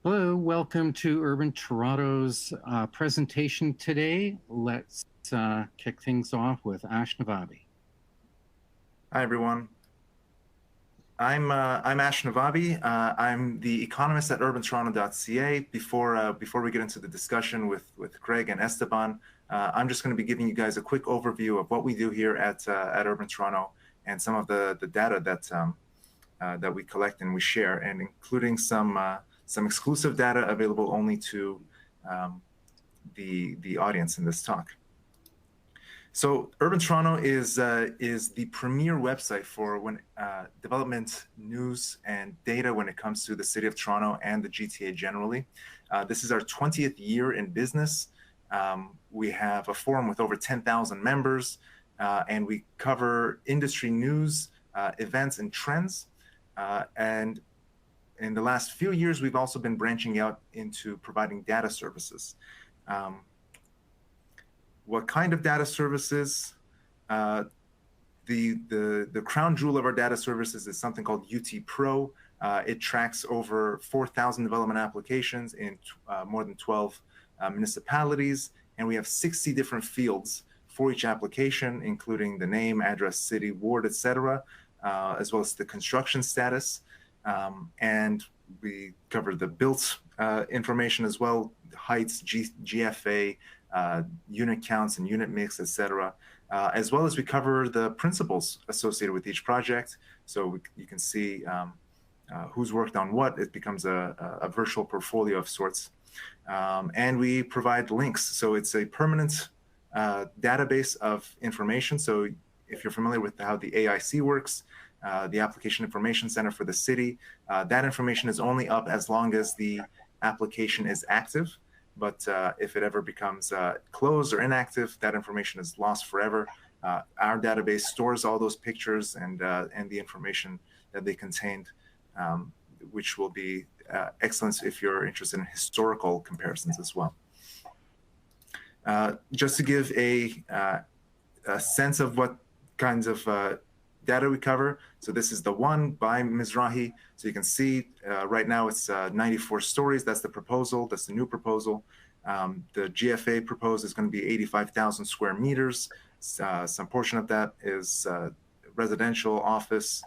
Hello, welcome to Urban Toronto's presentation today. Let's kick things off with Ash Navabi. Hi, everyone. I'm Ash Navabi. I'm the economist at UrbanToronto.ca. Before we get into the discussion with Greg and Esteban, I'm just going to be giving you guys a quick overview of what we do here at Urban Toronto and some of the data that we collect and we share, and including some exclusive data available only to the audience in this talk. So Urban Toronto is the premier website for development news and data when it comes to the City of Toronto and the GTA generally. This is our 20th year in business. We have a forum with over 10,000 members, and we cover industry news, events, and trends. And in the last few years, we've also been branching out into providing data services. What kind of data services? The crown jewel of our data services is something called UT Pro. It tracks over 4,000 development applications in more than 12 municipalities, and we have 60 different fields for each application, including the name, address, city, ward, etc., as well as the construction status. And we cover the built information as well, heights, GFA, unit counts and unit mix, etc., as well as we cover the principles associated with each project. So you can see who's worked on what. It becomes a virtual portfolio of sorts. And we provide links. So it's a permanent database of information. So if you're familiar with how the AIC works, the Application Information Center for the city, that information is only up as long as the application is active. But if it ever becomes closed or inactive, that information is lost forever. Our database stores all those pictures and the information that they contained, which will be excellent if you're interested in historical comparisons as well. Just to give a sense of what kinds of data we cover. So this is the one by Mizrahi. So you can see right now it's 94 stories. That's the proposal. That's the new proposal. The GFA proposed is going to be 85,000 square meters. Some portion of that is residential, office,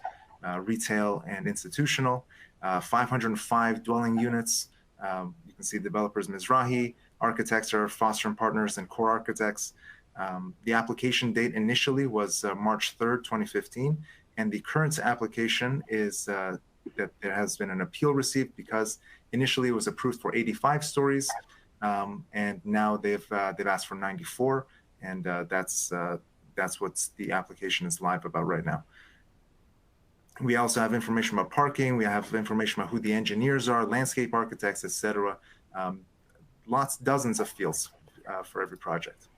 retail, and institutional. 505 dwelling units. You can see developers Mizrahi. Architects are Foster and Partners and Core Architects. The application date initially was March 3rd, 2015, and the current application is that there has been an appeal received because initially it was approved for 85 stories, and now they've asked for 94, and that's what the application is live about right now. We also have information about parking. We have information about who the engineers are, landscape architects, etc. Dozens of fields for every project.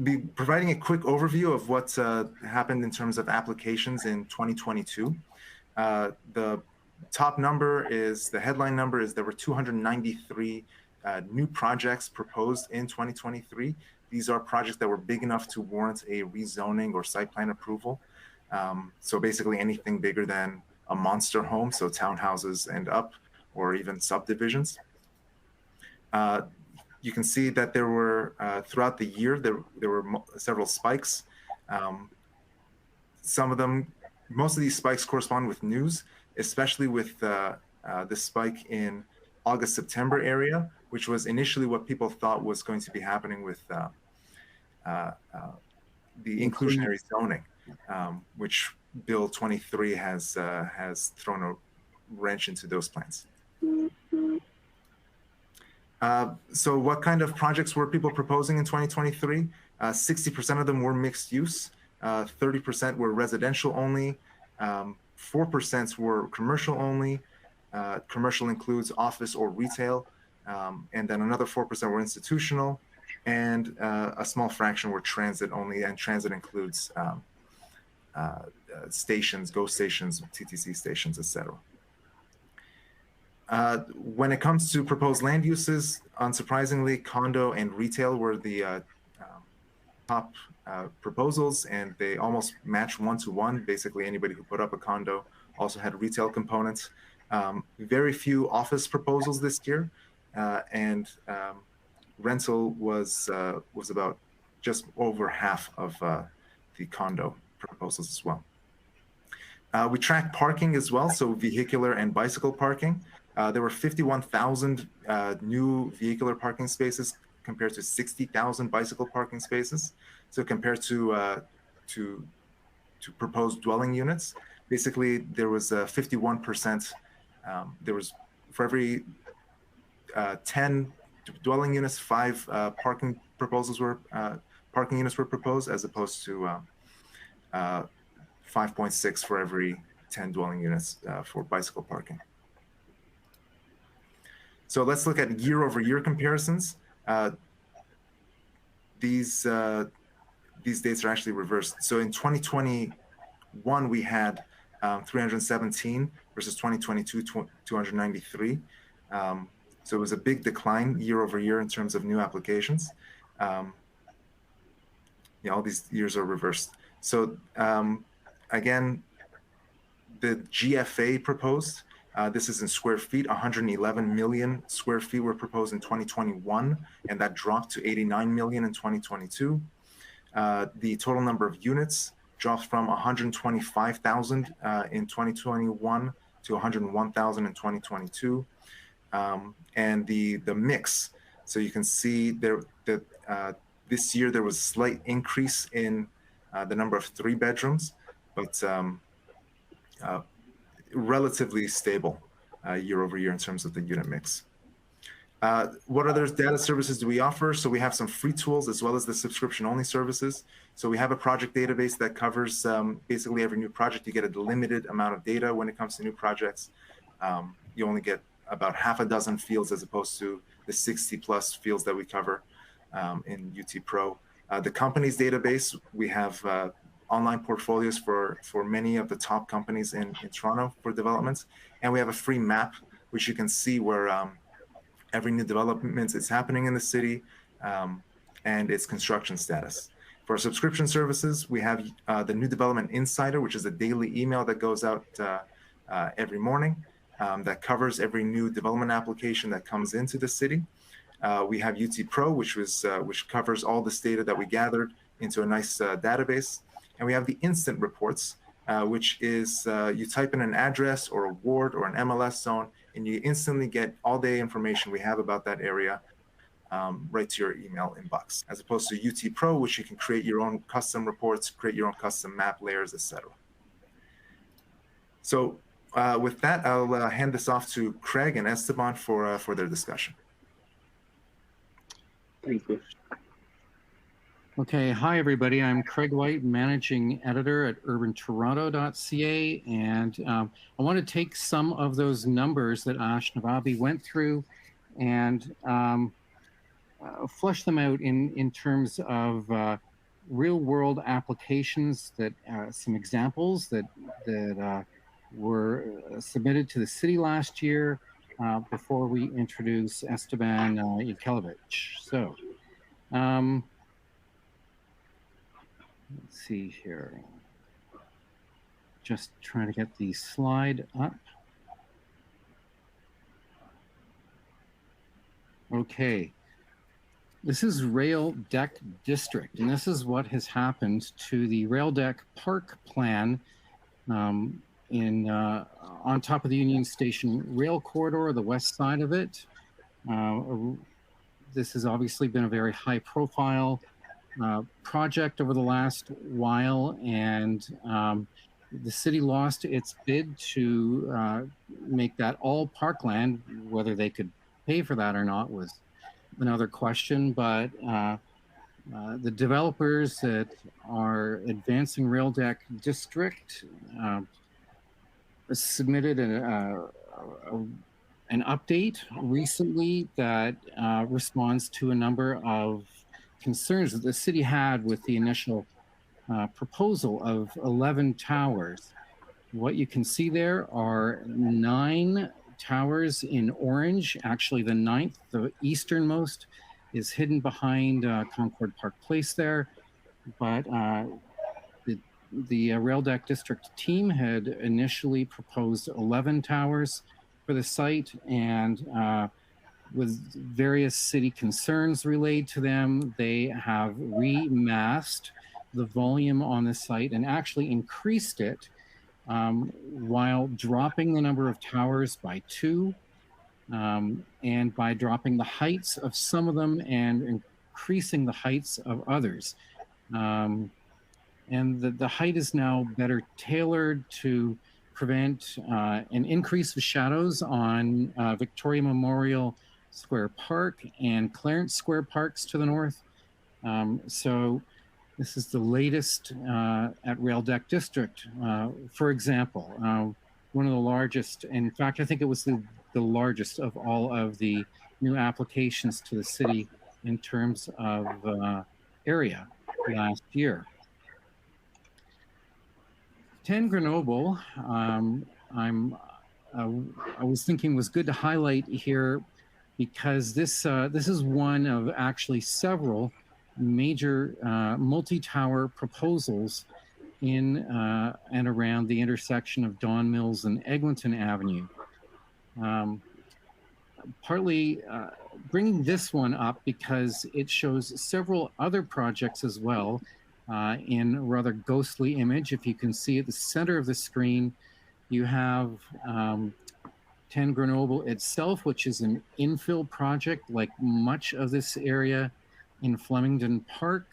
Be providing a quick overview of what happened in terms of applications in 2022. The top number is, the headline number is there were 293 new projects proposed in 2023. These are projects that were big enough to warrant a rezoning or site plan approval. So basically anything bigger than a monster home, so townhouses and up, or even subdivisions. You can see that there were, throughout the year, there were several spikes. Some of them, most of these spikes correspond with news, especially with the spike in August-September area, which was initially what people thought was going to be happening with the inclusionary zoning, which Bill 23 has thrown a wrench into those plans. So what kind of projects were people proposing in 2023? 60% of them were mixed use, 30% were residential only, 4% were commercial only. Commercial includes office or retail, and then another 4% were institutional, and a small fraction were transit only, and transit includes stations, GO stations, TTC stations, etc. When it comes to proposed land uses, unsurprisingly, condo and retail were the top proposals, and they almost match one-to-one. Basically, anybody who put up a condo also had retail components. Very few office proposals this year, and rental was about just over half of the condo proposals as well. We track parking as well, so vehicular and bicycle parking. There were 51,000 new vehicular parking spaces compared to 60,000 bicycle parking spaces. So compared to proposed dwelling units, basically there was 51%. There was for every 10 dwelling units, 5 parking units were proposed, as opposed to 5.6 for every 10 dwelling units for bicycle parking. So let's look at year-over-year comparisons. These dates are actually reversed. So in 2021, we had 317 versus 2022, 293. So it was a big decline year-over-year in terms of new applications. All these years are reversed. So again, the GFA proposed, this is in square feet, 111 million square feet were proposed in 2021, and that dropped to 89 million in 2022. The total number of units dropped from 125,000 in 2021 to 101,000 in 2022. And the mix, so you can see there that this year there was a slight increase in the number of 3 bedrooms, but relatively stable year over year in terms of the unit mix. What other data services do we offer? So we have some free tools as well as the subscription-only services. So we have a project database that covers basically every new project. You get a limited amount of data when it comes to new projects. You only get about half a dozen fields as opposed to the 60+ fields that we cover in UT Pro. The companies database, we have online portfolios for many of the top companies in Toronto for developments. And we have a free map, which you can see where every new development is happening in the city and its construction status. For our subscription services, we have the New Development Insider, which is a daily email that goes out every morning that covers every new development application that comes into the city. We have UT Pro, which covers all this data that we gathered into a nice database. And we have the instant reports, which is you type in an address or a ward or an MLS zone, and you instantly get all the information we have about that area right to your email inbox, as opposed to UT Pro, which you can create your own custom reports, create your own custom map layers, etc. So with that, I'll hand this off to Craig and Esteban for their discussion. Thank you. Okay, hi everybody. I'm Craig White, managing editor at UrbanToronto.ca, and I want to take some of those numbers that Ash Navabi went through and flesh them out in terms of real-world applications, that some examples that were submitted to the city last year before we introduce Esteban Yakelevich. So. Let's see here. Just trying to get the slide up. Okay. This is Rail Deck District, and this is what has happened to the Rail Deck Park plan on top of the Union Station rail corridor, the west side of it. This has obviously been a very high profile project over the last while, and the city lost its bid to make that all parkland. Whether they could pay for that or not was another question, but the developers that are advancing Rail Deck District submitted an update recently that responds to a number of concerns that the city had with the initial proposal of 11 towers. What you can see there are 9 towers in orange. Actually, the 9th, the easternmost, is hidden behind Concord Park Place there. But the Rail Deck District team had initially proposed 11 towers. for the site, and with various city concerns relayed to them, they have remasked the volume on the site and actually increased it while dropping the number of towers by 2, and by dropping the heights of some of them and increasing the heights of others. And the height is now better tailored to prevent an increase of shadows on Victoria Memorial Square Park and Clarence Square Parks to the north. So this is the latest at Rail Deck District. For example, one of the largest, in fact, I think it was the largest of all of the new applications to the city in terms of area last year. 10 Grenoble, I was thinking was good to highlight here because this is one of actually several major multi-tower proposals in and around the intersection of Don Mills and Eglinton Avenue. Partly bringing this one up because it shows several other projects as well in a rather ghostly image. If you can see at the center of the screen, you have 10 Grenoble itself, which is an infill project like much of this area in Flemington Park.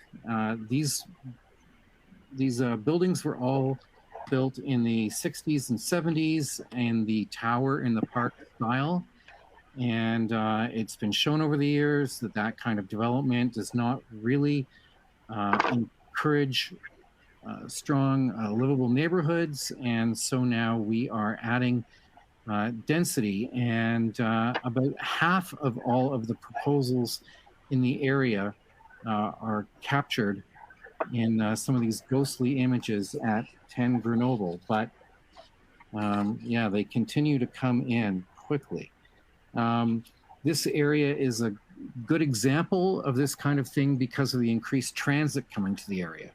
These buildings were all built in the 60s and 70s and the tower in the park style. And it's been shown over the years that that kind of development does not really encourage strong livable neighborhoods. And so now we are adding density, and about half of all of the proposals in the area are captured in some of these ghostly images at 10 Grenoble. But yeah, they continue to come in quickly. This area is a good example of this kind of thing because of the increased transit coming to the area.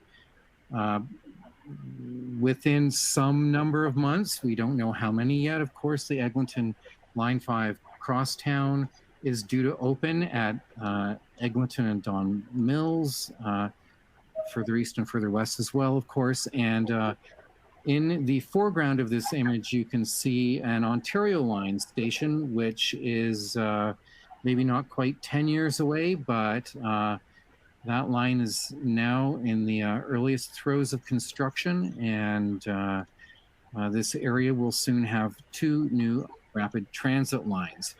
Within some number of months, we don't know how many yet, of course, the Eglinton Line 5 Crosstown is due to open at Eglinton and Don Mills, further east and further west as well, of course. And in the foreground of this image, you can see an Ontario Line station, which is maybe not quite 10 years away, but that line is now in the earliest throes of construction, and this area will soon have 2 new rapid transit lines.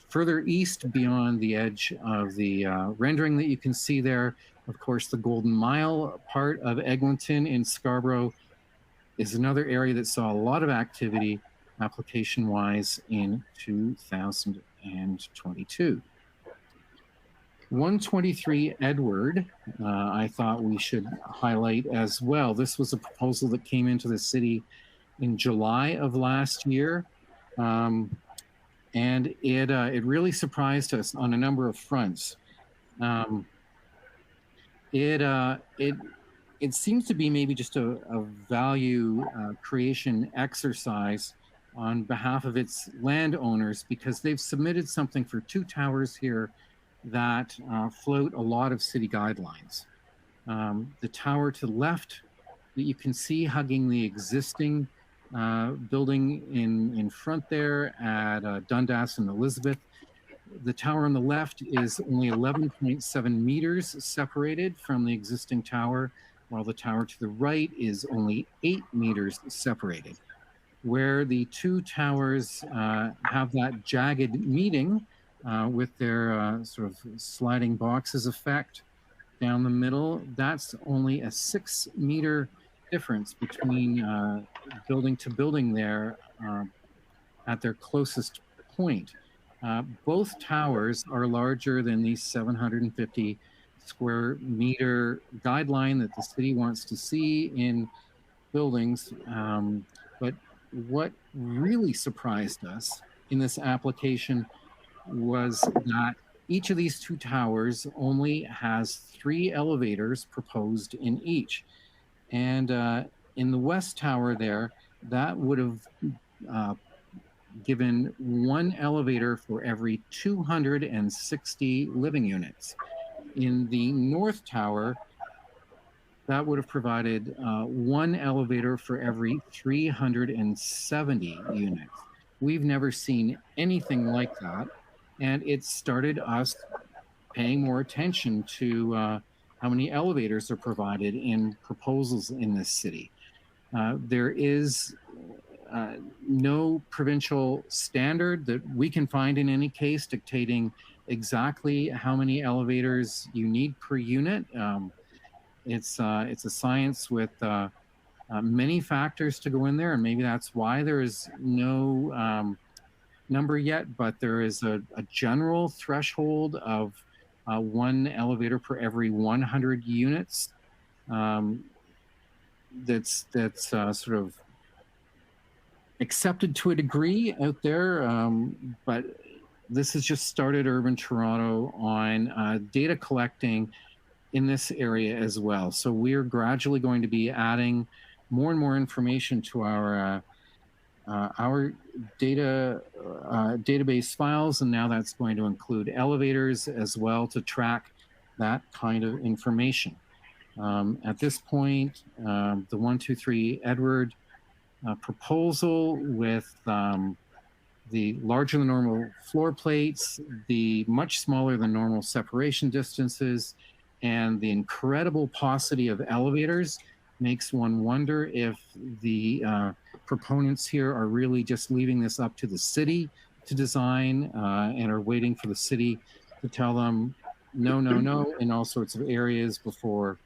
Further east, beyond the edge of the rendering that you can see there, of course, the Golden Mile part of Eglinton in Scarborough is another area that saw a lot of activity application-wise in 2022. 123 Edward, I thought we should highlight as well. This was a proposal that came into the city in July of last year, and it really surprised us on a number of fronts. It seems to be maybe just a value creation exercise on behalf of its landowners, because they've submitted something for 2 towers here that float a lot of city guidelines. The tower to the left that you can see hugging the existing building in front there at Dundas and Elizabeth. The tower on the left is only 11.7 meters separated from the existing tower, while the tower to the right is only 8 meters separated. Where the 2 towers have that jagged meeting with their sort of sliding boxes effect down the middle, that's only a 6-meter difference between building to building there at their closest point. Both towers are larger than the 750 square meter guideline that the city wants to see in buildings. But what really surprised us in this application was that each of these 2 towers only has 3 elevators proposed in each. And in the West Tower there, that would have given one elevator for every 260 living units. In the North Tower, that would have provided one elevator for every 370 units. We've never seen anything like that. And it started us paying more attention to how many elevators are provided in proposals in this city. There is no provincial standard that we can find in any case dictating exactly how many elevators you need per unit. It's a science with many factors to go in there, and maybe that's why there is no number yet, but there is a general threshold of one elevator per every 100 units. That's sort of accepted to a degree out there, but this has just started Urban Toronto on data collecting in this area as well. So we're gradually going to be adding more and more information to our data database files, and now that's going to include elevators as well to track that kind of information. At this point, the 123 Edward proposal with the larger than normal floor plates, the much smaller than normal separation distances, and the incredible paucity of elevators makes one wonder if the proponents here are really just leaving this up to the city to design and are waiting for the city to tell them no, no, no in all sorts of areas before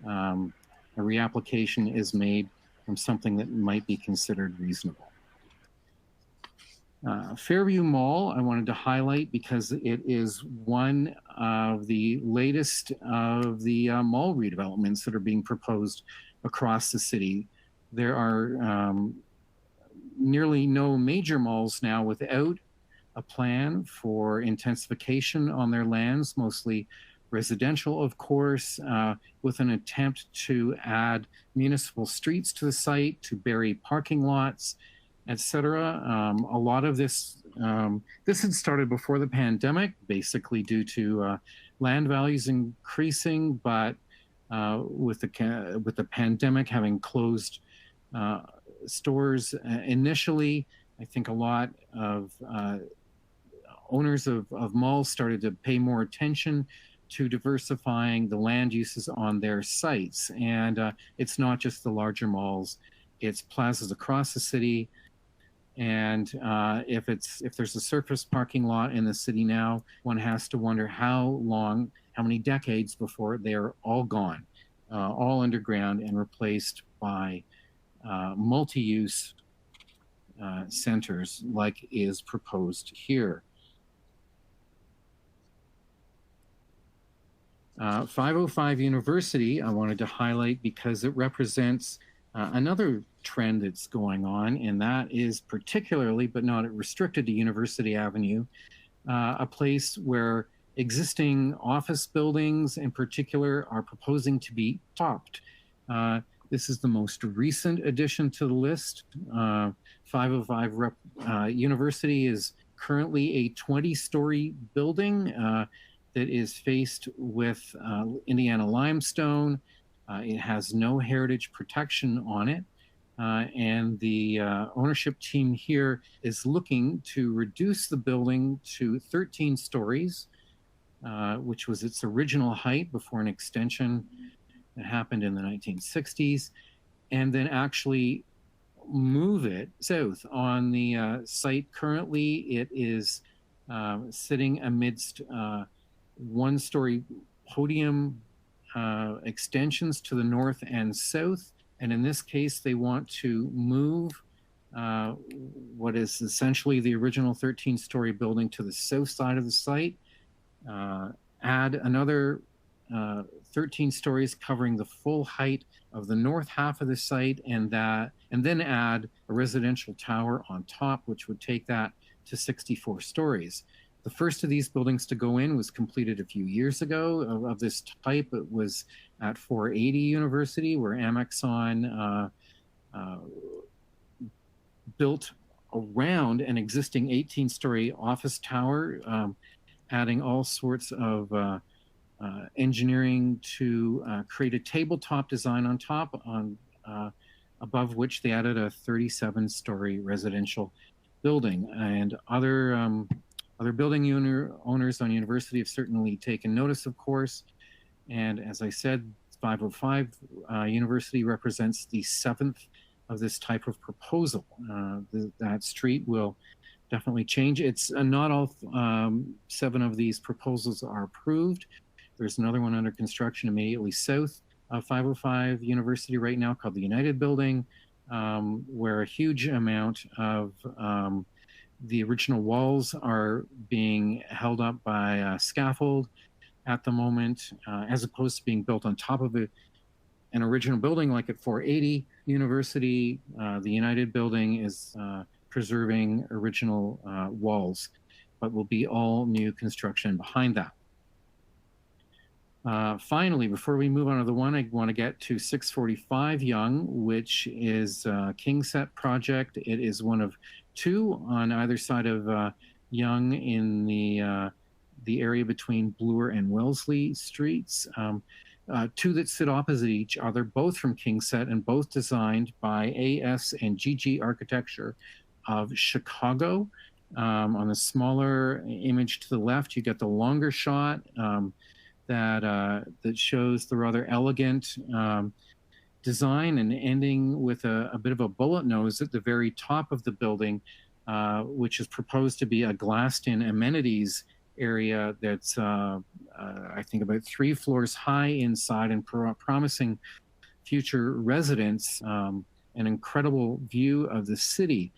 a reapplication is made from something that might be considered reasonable. Fairview Mall, I wanted to highlight because it is one of the latest of the mall redevelopments that are being proposed across the city. There are nearly no major malls now without a plan for intensification on their lands, mostly residential, of course, with an attempt to add municipal streets to the site, to bury parking lots, etc. A lot of this had started before the pandemic, basically due to land values increasing, but with the pandemic having closed stores initially, I think a lot of owners of malls started to pay more attention to diversifying the land uses on their sites. And it's not just the larger malls, it's plazas across the city. And if there's a surface parking lot in the city now, one has to wonder how many decades before they're all gone, all underground and replaced by multi-use centers like is proposed here. 505 University, I wanted to highlight because it represents another trend that's going on, and that is particularly, but not restricted to University Avenue, a place where existing office buildings in particular are proposing to be topped. This is the most recent addition to the list. 505 University is currently a 20-story building that is faced with Indiana limestone. It has no heritage protection on it. And the ownership team here is looking to reduce the building to 13 stories, which was its original height before an extension that happened in the 1960s, and then actually move it south. On the site currently, it is sitting amidst one-story podium extensions to the north and south. And in this case, they want to move what is essentially the original 13-story building to the south side of the site, add another 13 stories covering the full height of the north half of the site, and then add a residential tower on top, which would take that to 64 stories. The first of these buildings to go in was completed a few years ago of this type. It was at 480 University, where Amexon built around an existing 18-story office tower, adding all sorts of engineering to create a tabletop design on top, above which they added a 37-story residential building. And other building owners on University have certainly taken notice, of course. And as I said, 505 University represents the 7th of this type of proposal. That street will definitely change. It's not all 7 of these proposals are approved. There's another one under construction immediately south of 505 University right now called the United Building, where a huge amount of the original walls are being held up by a scaffold at the moment, as opposed to being built on top of an original building like at 480 University. The United Building is preserving original walls, but will be all new construction behind that. Finally, before we move on to the one, I want to get to 645 Yonge, which is a king set project. It is one of 2 on either side of Yonge in the area between Bloor and Wellesley Streets. 2 that sit opposite each other, both from Kingset and both designed by AS and GG Architecture of Chicago. On the smaller image to the left, you get the longer shot that shows the rather elegant design and ending with a bit of a bullet nose at the very top of the building, which is proposed to be a glassed-in amenities area that's I think about 3 floors high inside and promising future residents an incredible view of the city.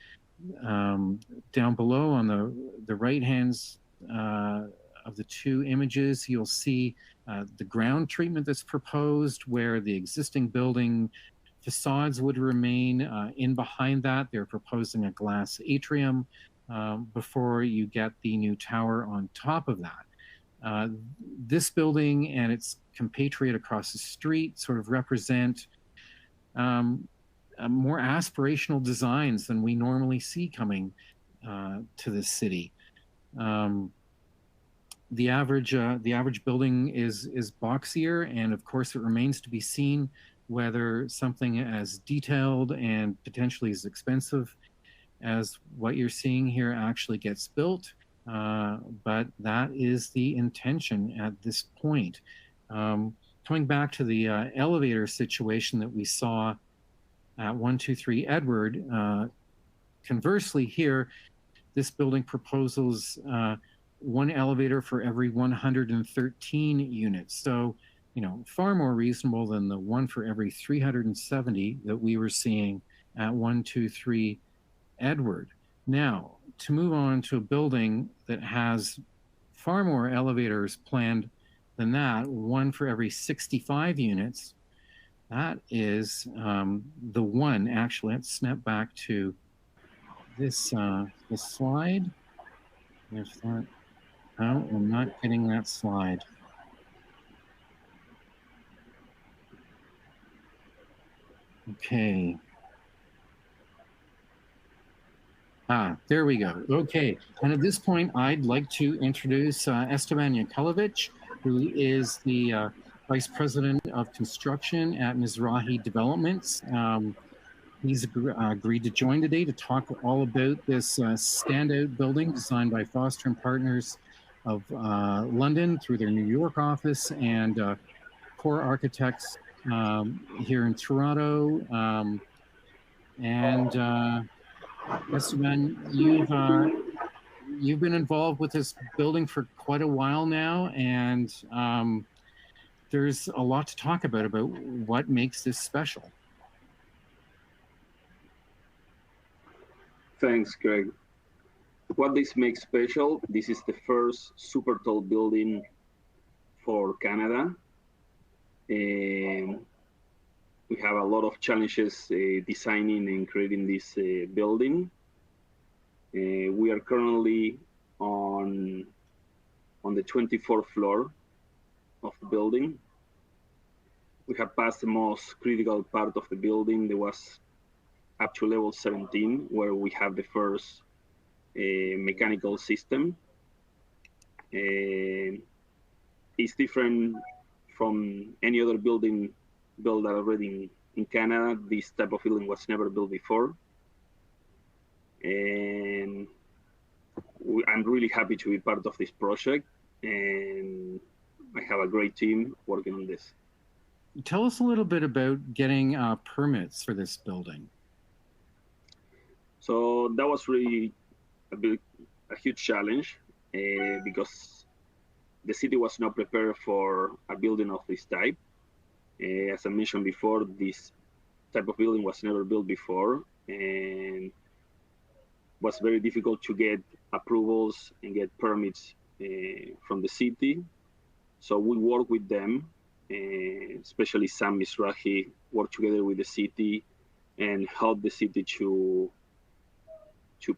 Down below on the right hands of the 2 images, you'll see the ground treatment that's proposed, where the existing building facades would remain. In behind that, they're proposing a glass atrium before you get the new tower on top of that. This building and its compatriot across the street sort of represent more aspirational designs than we normally see coming to this city. The average building is boxier, and of course it remains to be seen whether something as detailed and potentially as expensive as what you're seeing here actually gets built. But that is the intention at this point. Coming back to the elevator situation that we saw at 123 Edward, conversely here, this building proposals 1 elevator for every 113 units. So, far more reasonable than the 1 for every 370 that we were seeing at 123 Edward. Now, to move on to a building that has far more elevators planned than that, 1 for every 65 units, that is the one. Actually, let's snap back to this slide. If that, no, I'm not getting that slide. Okay. There we go. Okay. And at this point, I'd like to introduce Esteban Yankelovich, who is the Vice President of Construction at Mizrahi Developments. He's agreed to join today to talk all about this standout building designed by Foster and Partners of London through their New York office, and core architects here in Toronto. Esteban, you've been involved with this building for quite a while now, and there's a lot to talk about what makes this special. Thanks, Greg. What this makes special, this is the first super tall building for Canada. We have a lot of challenges designing and creating this building. We are currently on the 24th floor of the building. We have passed the most critical part of the building. There was up to level 17, where we have the first mechanical system. It's different from any other building built already in Canada. This type of building was never built before. And I'm really happy to be part of this project, and I have a great team working on this. Tell us a little bit about getting permits for this building. So that was really a huge challenge because the city was not prepared for a building of this type. As I mentioned before, this type of building was never built before, and was very difficult to get approvals and get permits from the city. So we work with them, especially Sam Mizrahi, work together with the city and help the city to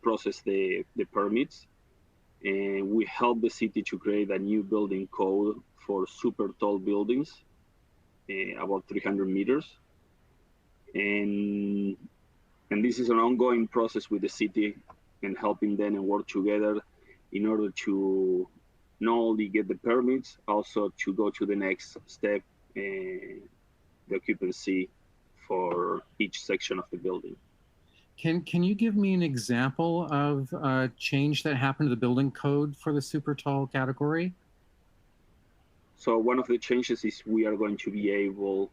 process the permits. And we help the city to create a new building code for super tall buildings, about 300 meters. And this is an ongoing process with the city and helping them and work together in order to not only get the permits, also to go to the next step, the occupancy for each section of the building. Can you give me an example of a change that happened to the building code for the super tall category? So one of the changes is we are going to be able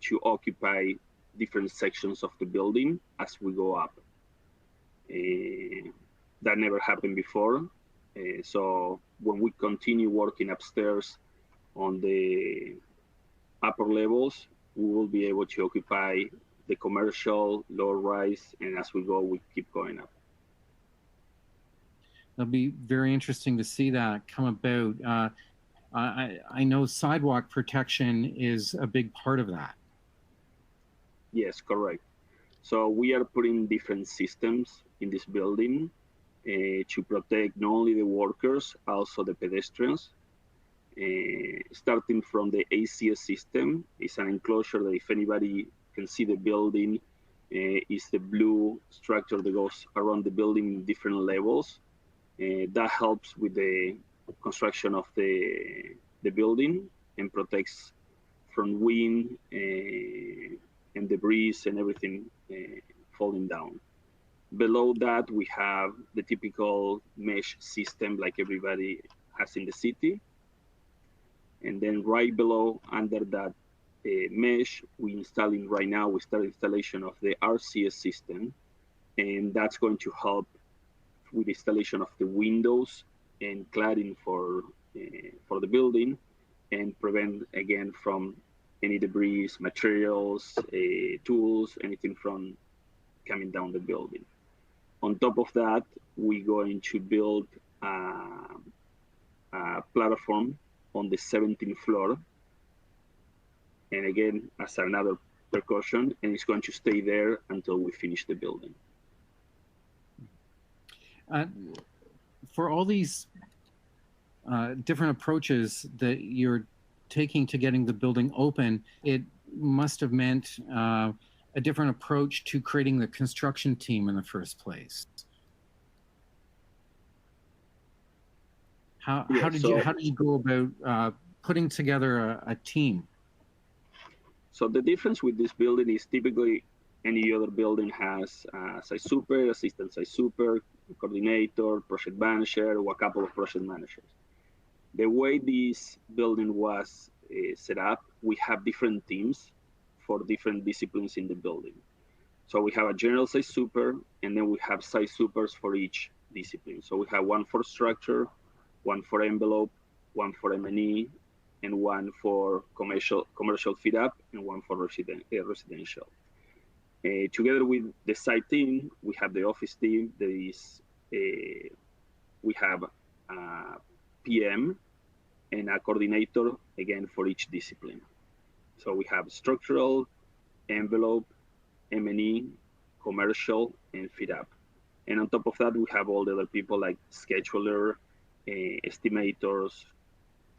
to occupy different sections of the building as we go up. That never happened before. So when we continue working upstairs on the upper levels, we will be able to occupy the commercial, low rise, and as we go, we keep going up. It'll be very interesting to see that come about. I know sidewalk protection is a big part of that. Yes, correct. So we are putting different systems in this building to protect not only the workers, also the pedestrians. Starting from the ACS system, it's an enclosure that if anybody can see the building, is the blue structure that goes around the building in different levels. That helps with the construction of the building and protects from wind and debris and everything falling down. Below that, we have the typical mesh system like everybody has in the city. And then right below, under that mesh, we start installation of the RCS system, and that's going to help with the installation of the windows and cladding for the building, and prevent again from any debris, materials, tools, anything from coming down the building. On top of that, we're going to build a platform on the 17th floor, and again as another precaution, and it's going to stay there until we finish the building. For all these different approaches that you're taking to getting the building open, it must have meant a different approach to creating the construction team in the first place. How did you go about putting together a team? So the difference with this building is typically any other building has site super, assistant site super, coordinator, project manager, or a couple of project managers. The way this building was set up, we have different teams for different disciplines in the building. So we have a general site super, and then we have site supers for each discipline. So we have one for structure, one for envelope, one for M&E, and one for commercial fit up, and one for residential. Together with the site team, we have the office team. We have a PM and a coordinator, again, for each discipline. So we have structural, envelope, M&E, commercial, and fit up. And on top of that, we have all the other people like scheduler, estimators,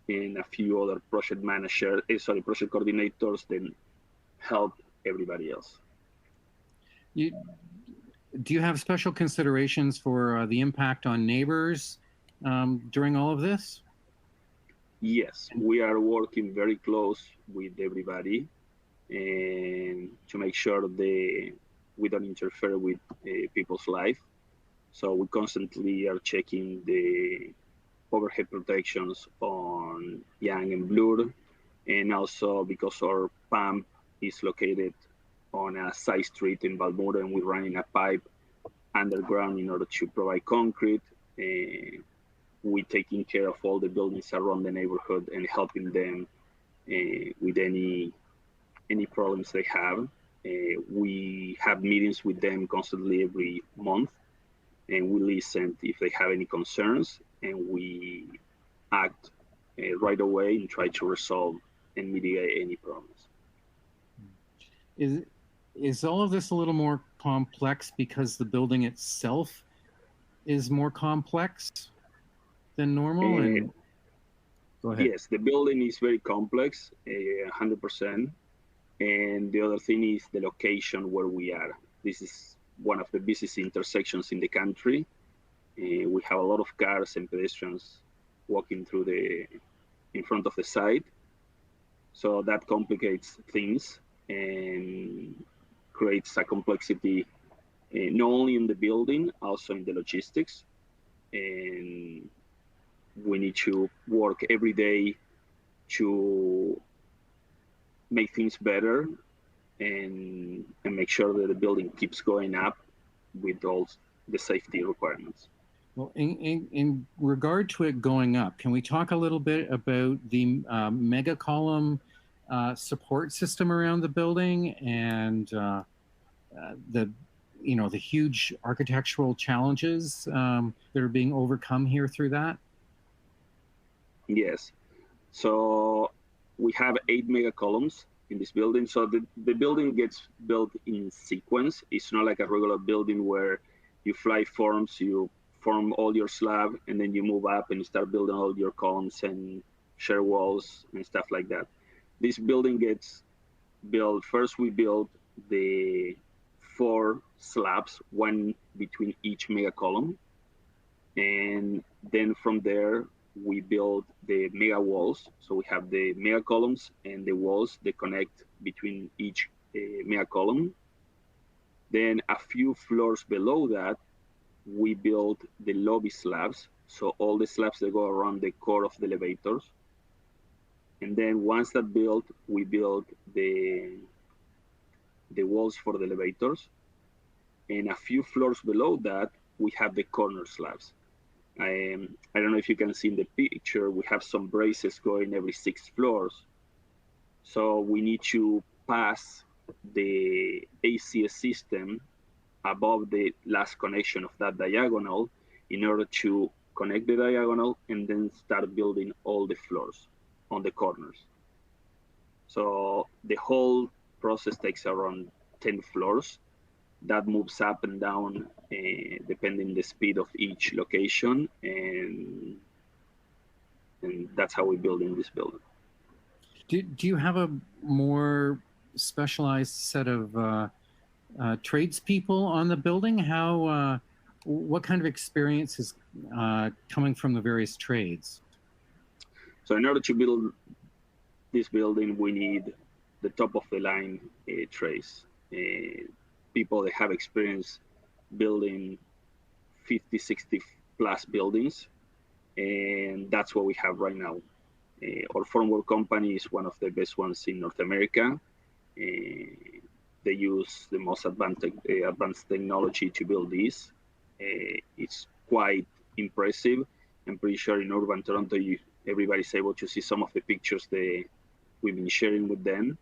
and a few other project coordinators that help everybody else. You, do you have special considerations for the impact on neighbors during all of this? Yes, we are working very close with everybody and to make sure we don't interfere with people's life. So we constantly are checking the overhead protections on Yang and Blur, and also because our pump is located on a side street in Balmora, and we're running a pipe underground in order to provide concrete. We're taking care of all the buildings around the neighborhood and helping them with any problems they have. We have meetings with them constantly every month, and we listen if they have any concerns, and we act right away and try to resolve and mitigate any problems. Is all of this a little more complex because the building itself is more complex than normal? And go ahead. Yes, the building is very complex, 100%. And the other thing is the location where we are. This is one of the busiest intersections in the country. We have a lot of cars and pedestrians walking through in front of the site. So that complicates things and creates a complexity, not only in the building, also in the logistics. And we need to work every day to make things better and make sure that the building keeps going up with all the safety requirements. Well, in regard to it going up, can we talk a little bit about the mega column support system around the building and the huge architectural challenges that are being overcome here through that? Yes. So we have 8 mega columns in this building. So the building gets built in sequence. It's not like a regular building where you fly forms, you form all your slab, and then you move up and you start building all your columns and shear walls and stuff like that. This building gets built, first we build the 4 slabs, one between each mega column. And then from there, we build the mega walls. So we have the mega columns and the walls that connect between each mega column. Then a few floors below that, we build the lobby slabs. So all the slabs that go around the core of the elevators. And then once that built, we build the walls for the elevators. And a few floors below that, we have the corner slabs. I don't know if you can see in the picture, we have some braces going every 6 floors. So we need to pass the ACS system above the last connection of that diagonal in order to connect the diagonal and then start building all the floors on the corners. So the whole process takes around 10 floors. That moves up and down depending the speed of each location, and that's how we build in this building. Do you have a more specialized set of tradespeople on the building? What kind of experience is coming from the various trades? So in order to build this building, we need the top of the line trades. People that have experience building 50, 60 plus buildings. And that's what we have right now. Our formwork company is one of the best ones in North America. They use the most advanced technology to build this. It's quite impressive. I'm pretty sure in UrbanToronto, everybody's able to see some of the pictures that we've been sharing with them.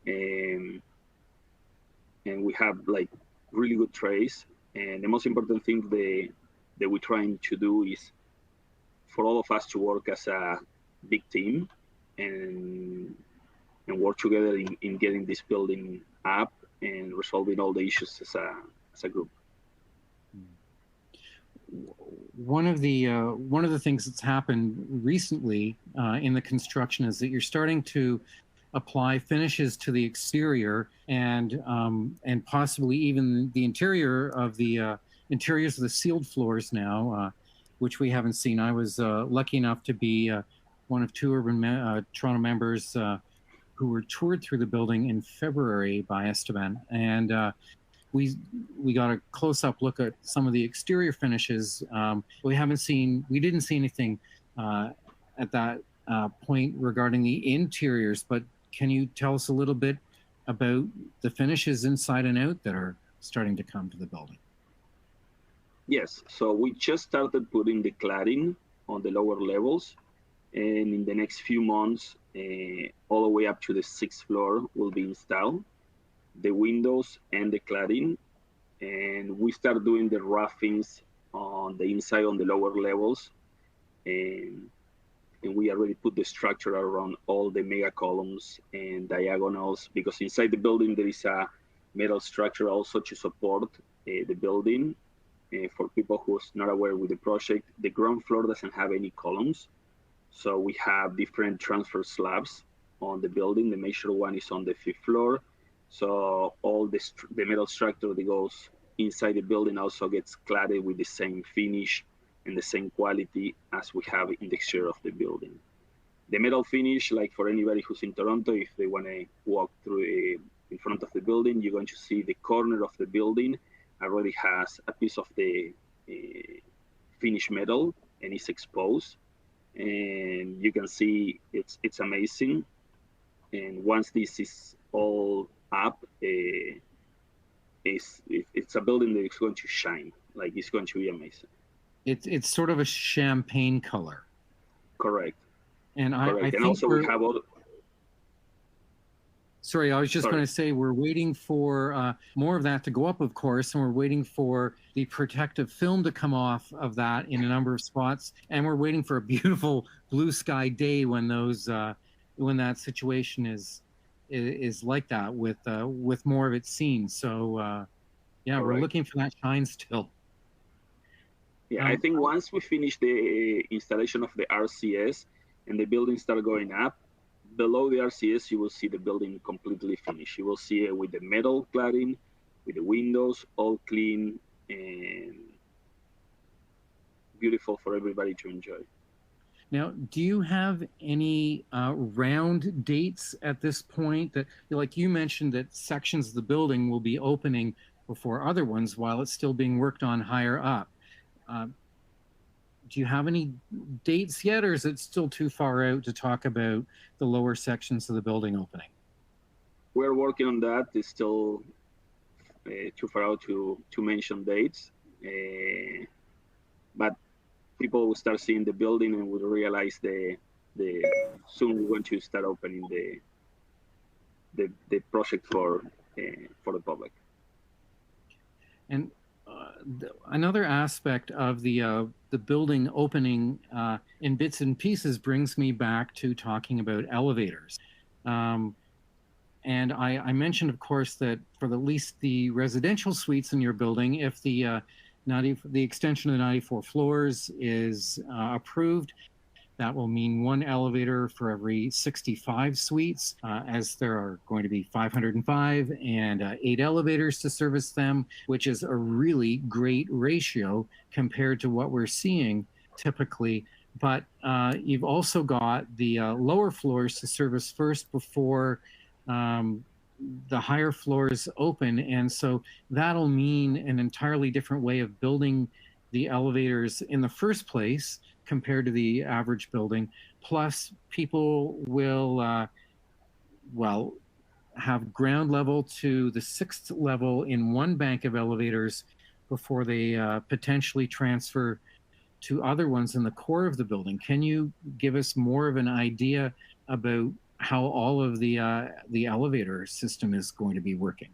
And we have like really good trades. And the most important thing that we're trying to do is for all of us to work as a big team and work together in getting this building up and resolving all the issues as a group. One of the things that's happened recently in the construction is that you're starting to apply finishes to the exterior and possibly even the interior of the interiors of the sealed floors now, which we haven't seen. I was lucky enough to be one of two Toronto members who were toured through the building in February by Esteban, and we got a close-up look at some of the exterior finishes. We didn't see anything at that point regarding the interiors, but can you tell us a little bit about the finishes inside and out that are starting to come to the building? Yes, so we just started putting the cladding on the lower levels, and in the next few months, all the way up to the 6th floor will be installed, the windows and the cladding, and we start doing the roughings on the inside on the lower levels, and we already put the structure around all the mega columns and diagonals, because inside the building there is a metal structure also to support the building. For people who's not aware with the project, the ground floor doesn't have any columns. So we have different transfer slabs on the building. The major one is on the 5th floor. So all the metal structure that goes inside the building also gets cladded with the same finish and the same quality as we have in the exterior of the building. The metal finish, like for anybody who's in Toronto, if they want to walk through in front of the building, you're going to see the corner of the building already has a piece of the finished metal and it's exposed. And you can see it's amazing. And once this is all up, it's a building that is going to shine. Like, it's going to be amazing. It's sort of a champagne color. Correct. And I and think also we have all. Sorry, I was just going to say we're waiting for more of that to go up, of course, and we're waiting for the protective film to come off of that in a number of spots, and we're waiting for a beautiful blue sky day when those when that situation is like that with more of it seen. So yeah, we're looking for that shine still. Yeah, I think once we finish the installation of the RCS and the building start going up, below the RCS, you will see the building completely finished. You will see it with the metal cladding, with the windows all clean and beautiful for everybody to enjoy. Now, do you have any round dates at this point that, like you mentioned, that sections of the building will be opening before other ones while it's still being worked on higher up? Do you have any dates yet, or is it still too far out to talk about the lower sections of the building opening? We're working on that. It's still too far out to mention dates. But people will start seeing the building and will realize soon we're going to start opening the project for the public. And another aspect of the building opening in bits and pieces brings me back to talking about elevators. And I mentioned, of course, that for at least the residential suites in your building, if the extension of the 94 floors is approved, that will mean one elevator for every 65 suites, as there are going to be 505 and 8 elevators to service them, which is a really great ratio compared to what we're seeing typically. But you've also got the lower floors to service first before the higher floors open. And so that'll mean an entirely different way of building the elevators in the first place compared to the average building. Plus, people will, have ground level to the 6th level in one bank of elevators before they potentially transfer to other ones in the core of the building. Can you give us more of an idea about how all of the elevator system is going to be working?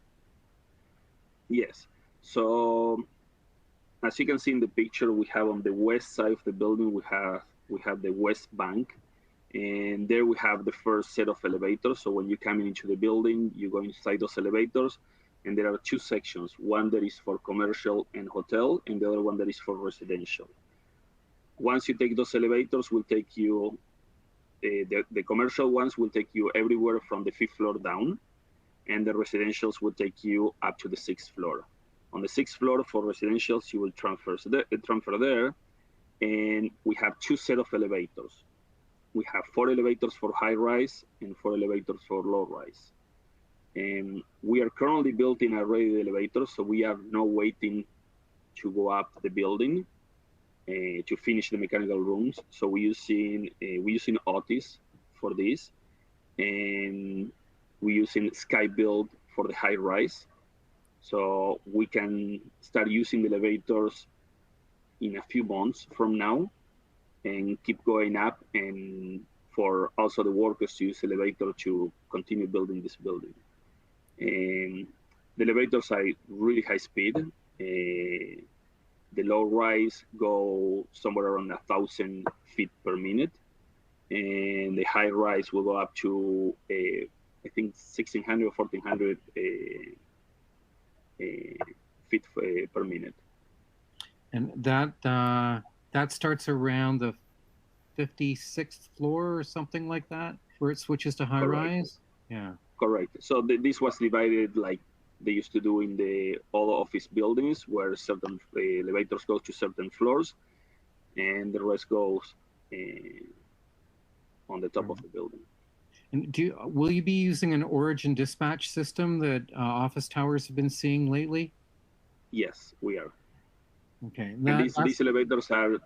Yes. So, as you can see in the picture, we have on the west side of the building, we have the west bank, and there we have the first set of elevators. So when you come into the building, you go inside those elevators, and there are 2 sections. One that is for commercial and hotel, and the other one that is for residential. Once you take those elevators, will take you the commercial ones will take you everywhere from the 5th floor down, and the residentials will take you up to the 6th floor. On the 6th floor for residentials, you will transfer there, and we have 2 sets of elevators. We have 4 elevators for high rise and 4 elevators for low rise. And we are currently building already the elevators, so we are now waiting to go up the building to finish the mechanical rooms. So we're using Otis for this, and we're using SkyBuild for the high rise. So we can start using the elevators in a few months from now and keep going up, and for also the workers to use elevator to continue building this building. And the elevators are really high speed. The low rise go somewhere around 1,000 feet per minute, and the high rise will go up to I think 1,600 or 1,400 feet per minute. And that starts around the 56th floor or something like that, where it switches to high rise? Yeah. Correct. So this was divided like they used to do in all office buildings, where certain elevators go to certain floors, and the rest goes on the top of the building. And will you be using an origin dispatch system that office towers have been seeing lately? Yes, we are. Okay. And these elevators are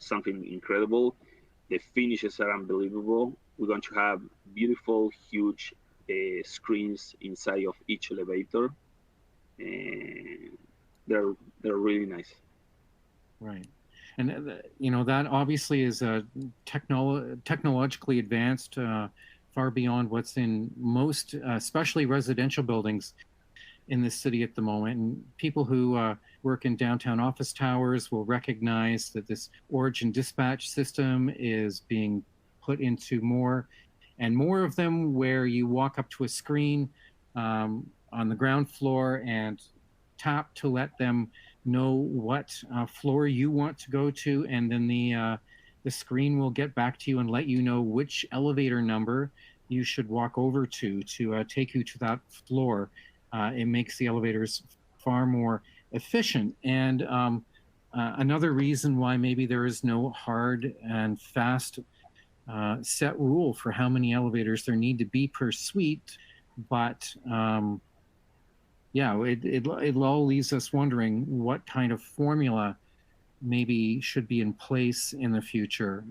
something incredible. The finishes are unbelievable. We're going to have beautiful, huge screens inside of each elevator, and they're really nice. Right. And that obviously is technologically advanced far beyond what's in most, especially residential buildings in this city at the moment. And people who work in downtown office towers will recognize that this origin dispatch system is being put into more and more of them, where you walk up to a screen on the ground floor and tap to let them know what floor you want to go to, and then the screen will get back to you and let you know which elevator number you should walk over to take you to that floor. It makes the elevators far more efficient. And another reason why maybe there is no hard and fast set rule for how many elevators there need to be per suite, but it all leaves us wondering what kind of formula maybe should be in place in the future,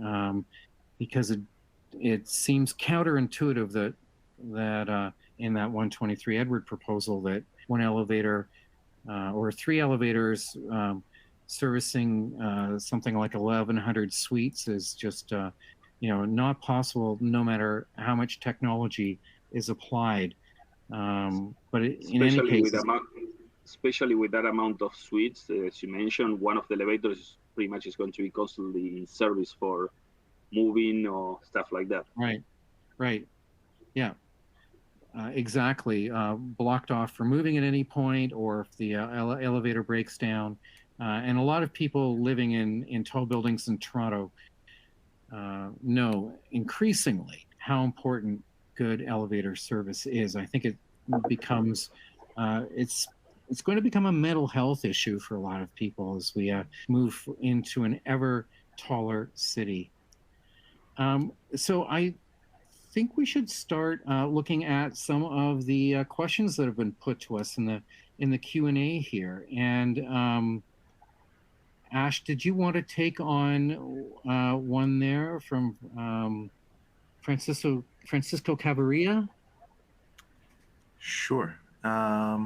because it seems counterintuitive that in that 123 Edward proposal that one elevator or 3 elevators servicing something like 1,100 suites is just not possible, no matter how much technology is applied. But in any case, especially with that amount of suites, as you mentioned, one of the elevators pretty much is going to be constantly in service for moving or stuff like that. Right. Yeah, exactly. Blocked off for moving at any point, or if the elevator breaks down. And a lot of people living in tall buildings in Toronto know increasingly how important good elevator service is. I think it becomes it's going to become a mental health issue for a lot of people as we move into an ever taller city. So I think we should start looking at some of the questions that have been put to us in the Q&A here. And Ash, did you want to take on one there from Francisco Cavarilla? Sure. Let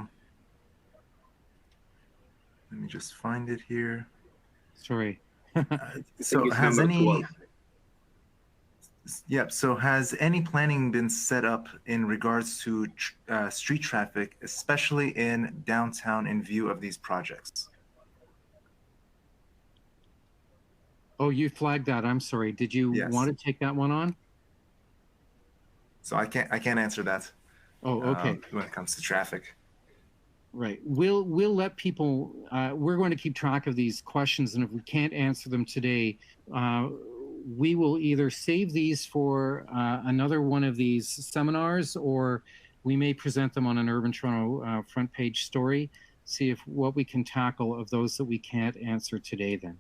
me just find it here. Sorry. So has any... Yep. So has any planning been set up in regards to street traffic, especially in downtown, in view of these projects? Oh, you flagged that. I'm sorry. Did you want to take that one on? So I can't answer that. Oh, okay. When it comes to traffic. Right. We'll let people. We're going to keep track of these questions, and if we can't answer them today, we will either save these for another one of these seminars, or we may present them on an Urban Toronto front page story, see if what we can tackle of those that we can't answer today then.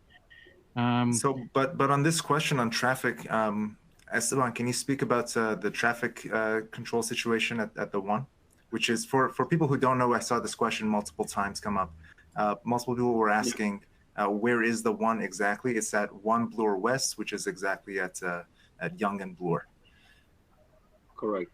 But on this question on traffic, Esteban, can you speak about the traffic control situation at the one? Which is, for people who don't know, I saw this question multiple times come up. Multiple people were asking, where is the one exactly? It's at 1 Bloor West, which is exactly at Yonge and Bloor. Correct.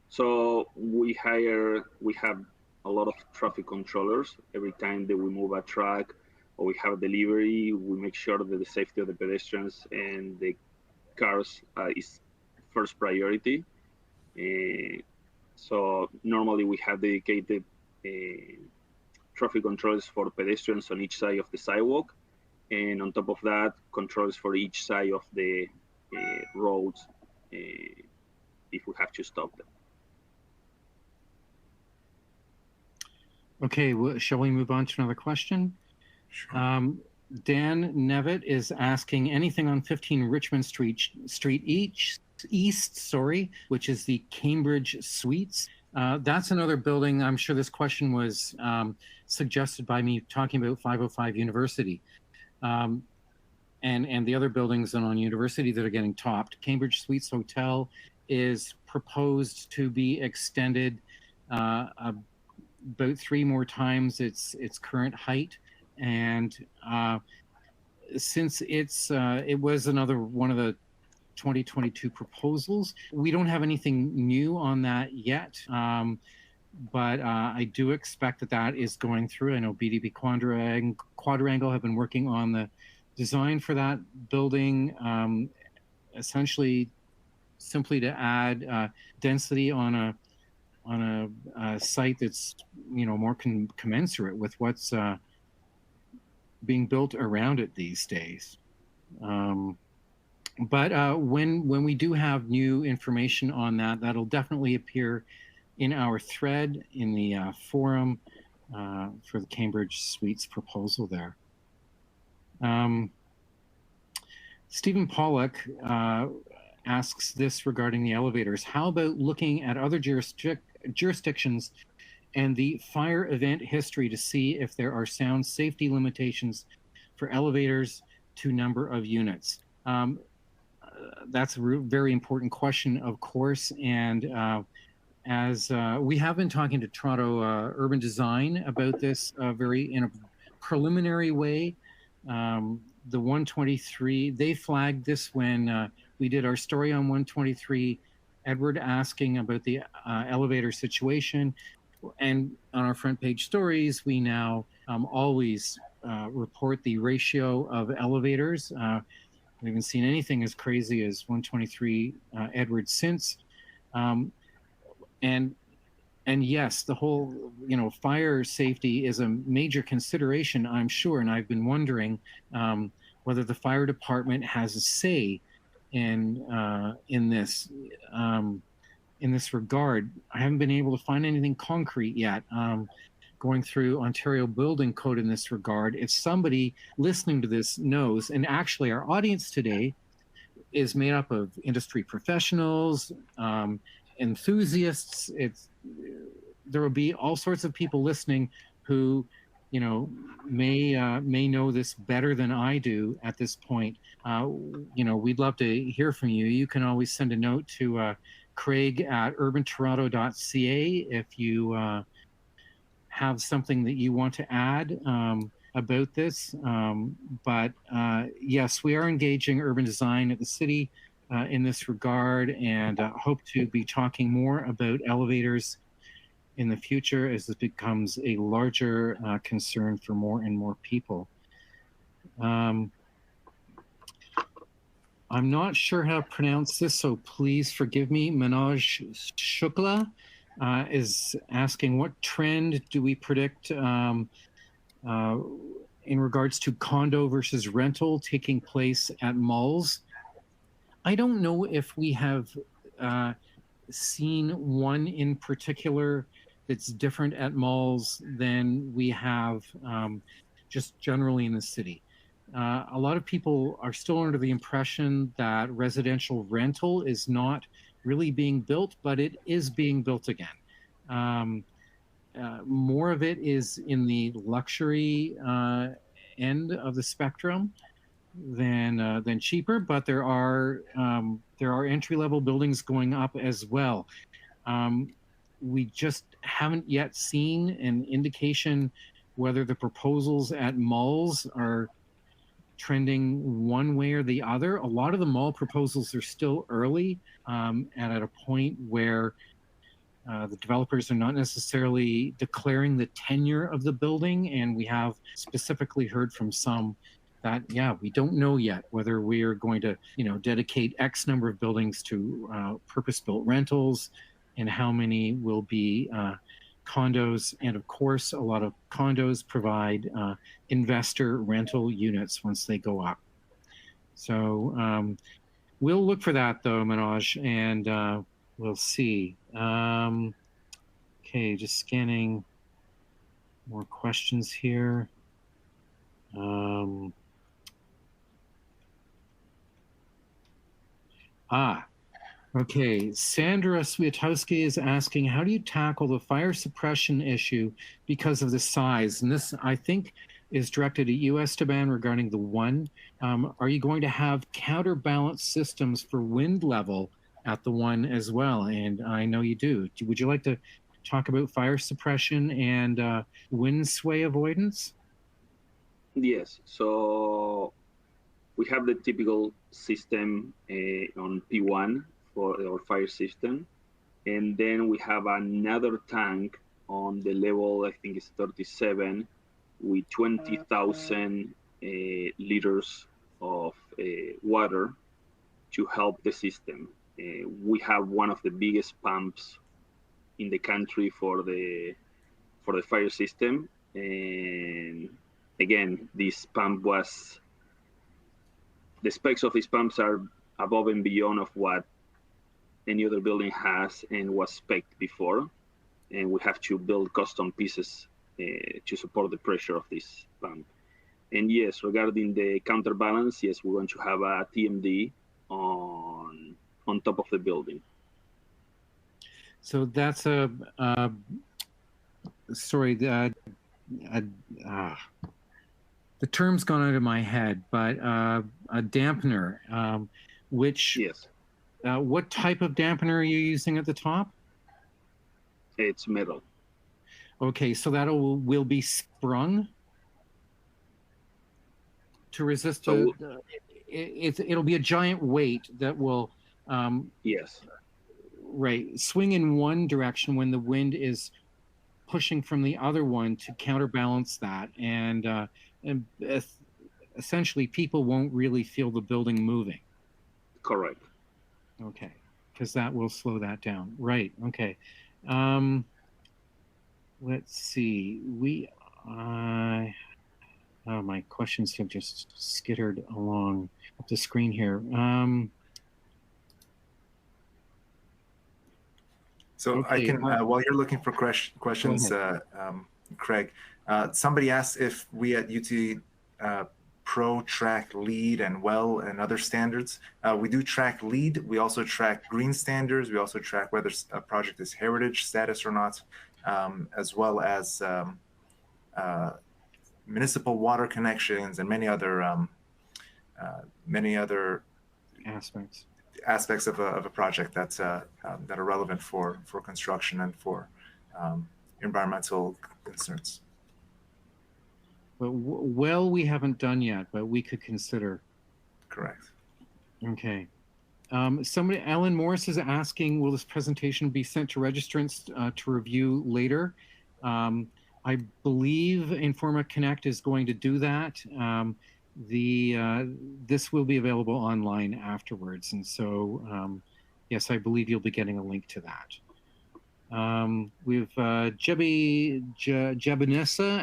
So we have a lot of traffic controllers. Every time that we move a truck or we have a delivery, we make sure that the safety of the pedestrians and the cars is first priority. So normally we have dedicated traffic controls for pedestrians on each side of the sidewalk, and on top of that, controls for each side of the roads if we have to stop them. Okay, well, shall we move on to another question? Sure. Dan Nevitt is asking anything on 15 Richmond Street East, which is the Cambridge Suites. That's another building. I'm sure this question was suggested by me talking about 505 University and the other buildings on University that are getting topped. Cambridge Suites Hotel is proposed to be extended about 3 more times its current height, and since it was another one of the 2022 proposals, we don't have anything new on that yet, but I do expect that is going through. I know BDB Quadrangle have been working on the design for that building, essentially simply to add density on a site that's more commensurate with what's being built around it these days. But when we do have new information on that, that'll definitely appear in our thread in the forum for the Cambridge Suites proposal there. Stephen Pollock asks this regarding the elevators. How about looking at other jurisdictions and the fire event history to see if there are sound safety limitations for elevators to number of units? That's a very important question, of course. And as we have been talking to Toronto Urban Design about this in a preliminary way, the 123, they flagged this when we did our story on 123, Edward asking about the elevator situation. And on our front page stories, we now always report the ratio of elevators. We haven't seen anything as crazy as 123 Edward since. And yes, the whole, fire safety is a major consideration, I'm sure. And I've been wondering whether the fire department has a say in this regard. I haven't been able to find anything concrete yet. Going through Ontario Building Code in this regard, if somebody listening to this knows, and actually our audience today is made up of industry professionals, enthusiasts. There will be all sorts of people listening who, may know this better than I do at this point. We'd love to hear from you. You can always send a note to Craig at UrbanToronto.ca if you have something that you want to add about this. But yes, we are engaging urban design at the city in this regard, and hope to be talking more about elevators in the future as this becomes a larger concern for more and more people. I'm not sure how to pronounce this, so please forgive me. Manoj Shukla is asking, what trend do we predict in regards to condo versus rental taking place at malls? I don't know if we have seen one in particular that's different at malls than we have just generally in the city. a lot of people are still under the impression that residential rental is not really being built, but it is being built again. More of it is in the luxury end of the spectrum than cheaper, but there are entry-level buildings going up as well. We just haven't yet seen an indication whether the proposals at malls are trending one way or the other. A lot of the mall proposals are still early and at a point where the developers are not necessarily declaring the tenure of the building, and we have specifically heard from some that, yeah, we don't know yet whether we are going to, dedicate X number of buildings to purpose-built rentals and how many will be condos. And of course, a lot of condos provide investor rental units once they go up. So we'll look for that though, Manoj, and we'll see. Okay, just scanning more questions here. Okay. Sandra Swiatowski is asking, how do you tackle the fire suppression issue because of the size? And this, I think, is directed at you, Esteban, regarding the one. Are you going to have counterbalance systems for wind level at the one as well? And I know you do. Would you like to talk about fire suppression and wind sway avoidance? Yes. So we have the typical system on P1 for our fire system. And then we have another tank on the level, I think it's 37, with 20,000 liters of water to help the system. We have one of the biggest pumps in the country for the fire system. And again, this pump was, the specs of these pumps are above and beyond of what any other building has and was spec'd before. And we have to build custom pieces to support the pressure of this pump. And yes, regarding the counterbalance, yes, we're going to have a TMD on top of the building. So that's the term's gone out of my head, but a dampener, which, yes. What type of dampener are you using at the top? It's metal. Okay, so that will be sprung to resist. So it'll be a giant weight that will yes, right, swing in one direction when the wind is pushing from the other one to counterbalance that, and essentially people won't really feel the building moving. Correct. Okay, because that will slow that down. Right. Okay. Let's see. My questions have just skittered along up the screen here. So okay, I can, while you're looking for questions, Craig, somebody asked if we at UT Pro track LEED and WELL and other standards. We do track LEED. We also track green standards. We also track whether a project is heritage status or not, as well as municipal water connections and many other aspects of a project that are relevant for construction and for environmental concerns. But well, we haven't done yet, but we could consider. Correct. Okay. Alan Morris is asking, will this presentation be sent to registrants to review later? I believe Informa Connect is going to do that. This will be available online afterwards. And so, yes, I believe you'll be getting a link to that. We've Jebinessa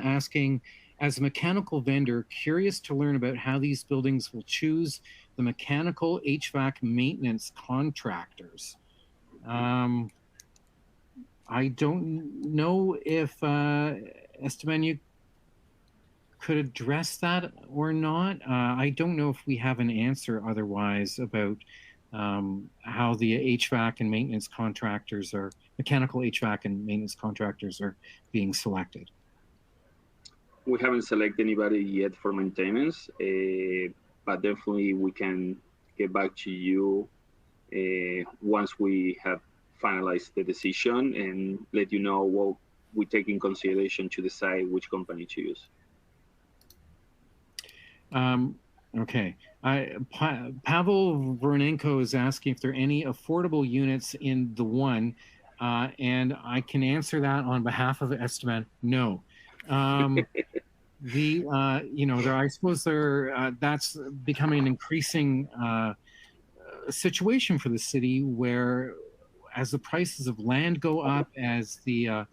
asking, as a mechanical vendor, curious to learn about how these buildings will choose the mechanical HVAC maintenance contractors. I don't know if, Esteban, you could address that or not. I don't know if we have an answer otherwise about how the HVAC and maintenance contractors are, mechanical HVAC and maintenance contractors are being selected. We haven't selected anybody yet for maintenance, but definitely we can get back to you once we have finalized the decision and let you know what we take in consideration to decide which company to use. Okay. Pavel Vernenko is asking if there are any affordable units in the one, and I can answer that on behalf of Esteban. No. I suppose that's becoming an increasing situation for the city, where as the prices of land go up, as the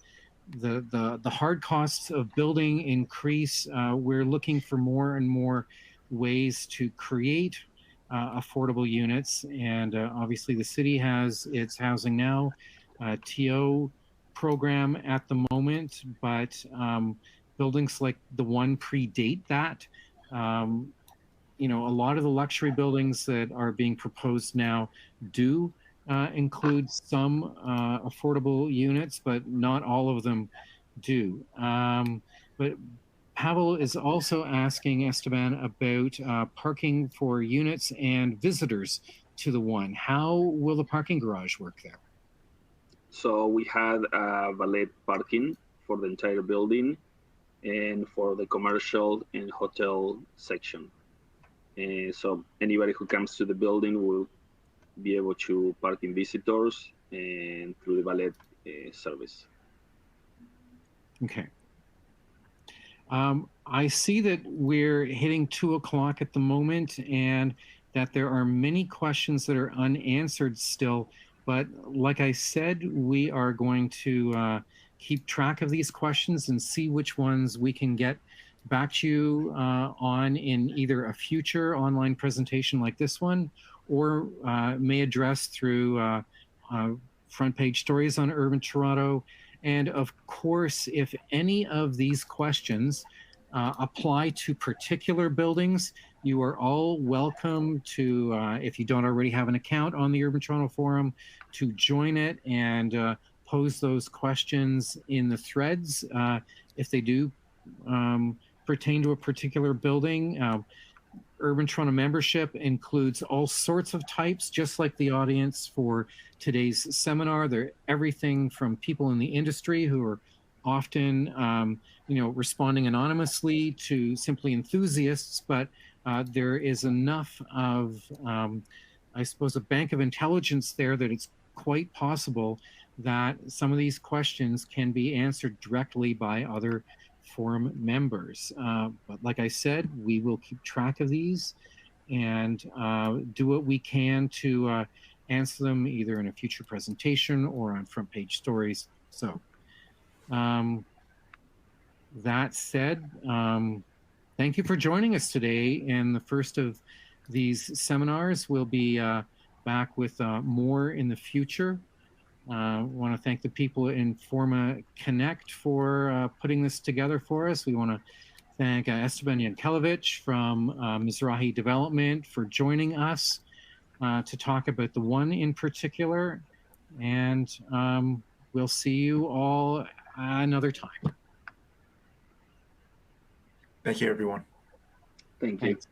hard costs of building increase, we're looking for more and more ways to create affordable units. And obviously the city has its Housing Now TO program at the moment, but buildings like the one predate that. A lot of the luxury buildings that are being proposed now do include some affordable units, but not all of them do. But Pavel is also asking Esteban about parking for units and visitors to the one. How will the parking garage work there? So we had valet parking for the entire building and for the commercial and hotel section. So anybody who comes to the building will be able to park in visitors and through the valet service. Okay. I see that we're hitting 2 o'clock at the moment, and that there are many questions that are unanswered still. But like I said, we are going to keep track of these questions and see which ones we can get back to you on in either a future online presentation like this one, or may address through front page stories on Urban Toronto. And of course, if any of these questions apply to particular buildings, you are all welcome to, if you don't already have an account on the Urban Toronto Forum, to join it and pose those questions in the threads. If they do pertain to a particular building, Urban Toronto membership includes all sorts of types, just like the audience for today's seminar. They're everything from people in the industry who are often, responding anonymously, to simply enthusiasts. But there is enough of, I suppose, a bank of intelligence there that it's quite possible that some of these questions can be answered directly by other forum members. But like I said, we will keep track of these and do what we can to answer them either in a future presentation or on front page stories. So that said, thank you for joining us today. And the first of these seminars will be back with more in the future. I want to thank the people in Forma Connect for putting this together for us. We want to thank Esteban Yankelevich from Mizrahi Development for joining us to talk about the one in particular. And we'll see you all another time. Thank you, everyone. Thank you. Thanks.